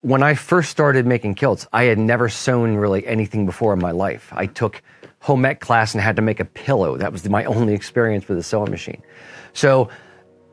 When I first started making kilts, I had never sewn really anything before in my life. I took home ec class and had to make a pillow. That was my only experience with a sewing machine. So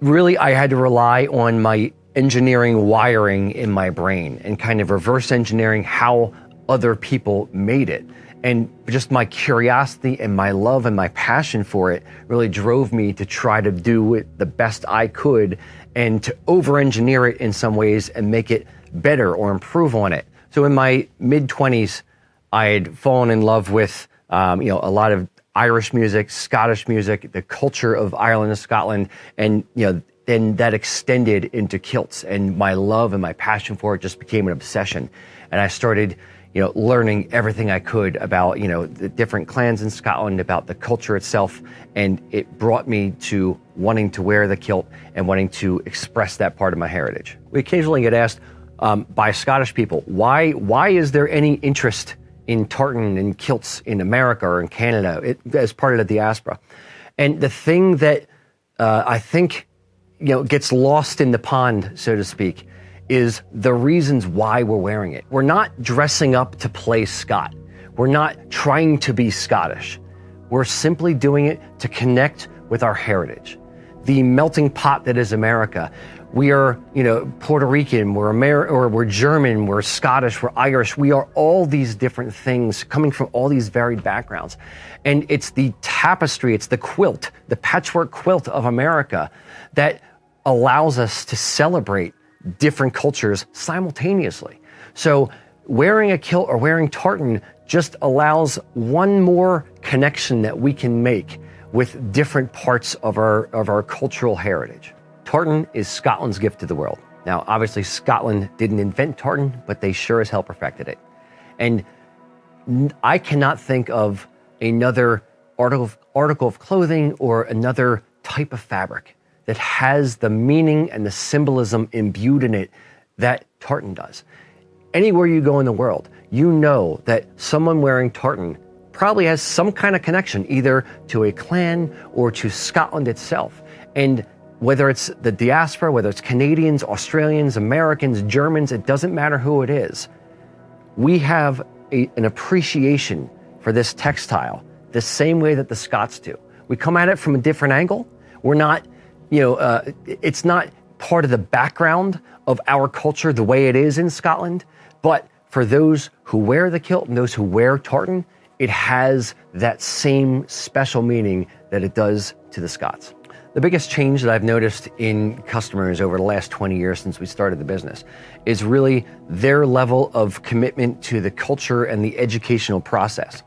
really, I had to rely on my engineering wiring in my brain and kind of reverse engineering how other people made it. And just my curiosity and my love and my passion for it really drove me to try to do it the best I could and to over-engineer it in some ways and make it better or improve on it. So in my mid-20s, I had fallen in love with a lot of Irish music, Scottish music, the culture of Ireland and Scotland, and then that extended into kilts, and my love and my passion for it just became an obsession. And I started learning everything I could about the different clans in Scotland, about the culture itself, and it brought me to wanting to wear the kilt and wanting to express that part of my heritage. We occasionally get asked by Scottish people, why is there any interest in tartan and kilts in America or in Canada as part of the diaspora? And the thing that I think gets lost in the pond, so to speak, is the reasons why we're wearing it. We're not dressing up to play Scot. We're not trying to be Scottish. We're simply doing it to connect with our heritage, the melting pot that is America. We are, Puerto Rican, we're German, we're Scottish, we're Irish. We are all these different things coming from all these varied backgrounds. And it's the tapestry, it's the quilt, the patchwork quilt of America that allows us to celebrate different cultures simultaneously. So wearing a kilt or wearing tartan just allows one more connection that we can make with different parts of our cultural heritage. Tartan is Scotland's gift to the world. Now, obviously, Scotland didn't invent tartan, but they sure as hell perfected it. And I cannot think of another article of clothing or another type of fabric that has the meaning and the symbolism imbued in it that tartan does. Anywhere you go in the world, you know that someone wearing tartan probably has some kind of connection either to a clan or to Scotland itself. And whether it's the diaspora, whether it's Canadians, Australians, Americans, Germans, it doesn't matter who it is. We have an appreciation for this textile the same way that the Scots do. We come at it from a different angle. We're not, it's not part of the background of our culture the way it is in Scotland, but for those who wear the kilt and those who wear tartan, it has that same special meaning that it does to the Scots. The biggest change that I've noticed in customers over the last 20 years since we started the business is really their level of commitment to the culture and the educational process.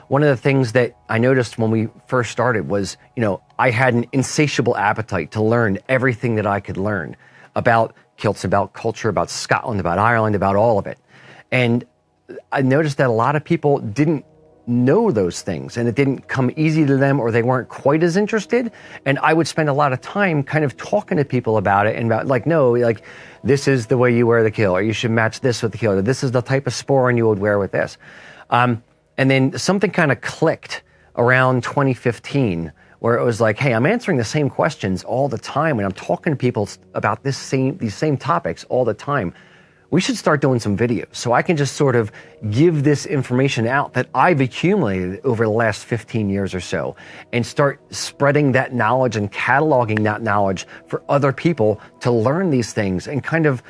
One of the things that I noticed when we first started was, I had an insatiable appetite to learn everything that I could learn about kilts, about culture, about Scotland, about Ireland, about all of it. And I noticed that a lot of people didn't know those things and it didn't come easy to them, or they weren't quite as interested. And I would spend a lot of time kind of talking to people about it and about this is the way you wear the kilt, or you should match this with the kilt, or this is the type of sporran you would wear with this. And then something kind of clicked around 2015 where it was like, hey, I'm answering the same questions all the time and I'm talking to people about these same topics all the time. We should start doing some videos so I can just sort of give this information out that I've accumulated over the last 15 years or so and start spreading that knowledge and cataloging that knowledge for other people to learn these things and kind of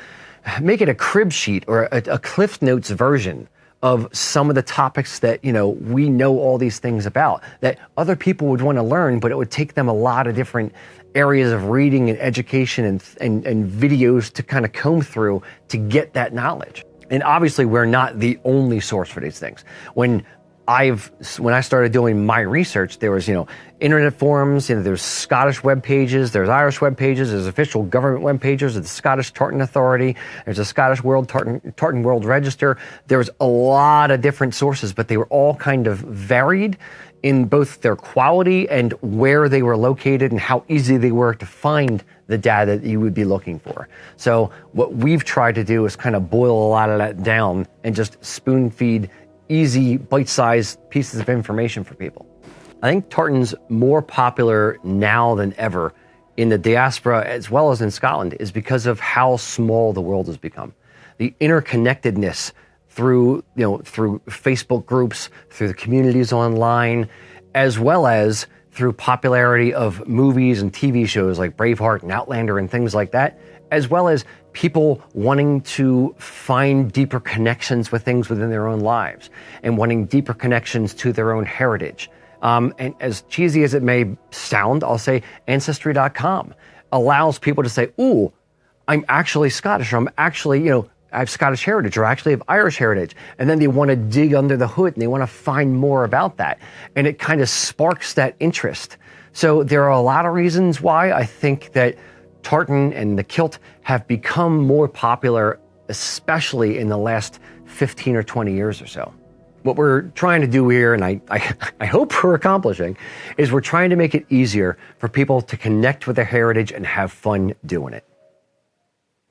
make it a crib sheet or a Cliff Notes version of some of the topics that, we know all these things about that other people would want to learn, but it would take them a lot of different areas of reading and education and videos to kind of comb through to get that knowledge. And obviously we're not the only source for these things. When I started doing my research, there was, internet forums, there's Scottish web pages, there's Irish web pages, there's official government web pages of the Scottish Tartan Authority, there's a Scottish Tartan World Register. There was a lot of different sources, but they were all kind of varied in both their quality and where they were located and how easy they were to find the data that you would be looking for. So what we've tried to do is kind of boil a lot of that down and just spoon feed easy, bite-sized pieces of information for people. I think tartan's more popular now than ever in the diaspora as well as in Scotland is because of how small the world has become. the interconnectedness through Facebook groups, through the communities online, as well as through popularity of movies and TV shows like Braveheart and Outlander and things like that, as well as people wanting to find deeper connections with things within their own lives and wanting deeper connections to their own heritage. And as cheesy as it may sound, I'll say Ancestry.com allows people to say, ooh, I'm actually Scottish, or I'm actually, I have Scottish heritage, or actually have Irish heritage. And then they want to dig under the hood and they want to find more about that. And it kind of sparks that interest. So there are a lot of reasons why I think that tartan and the kilt have become more popular, especially in the last 15 or 20 years or so. What we're trying to do here, and I hope we're accomplishing, is we're trying to make it easier for people to connect with their heritage and have fun doing it.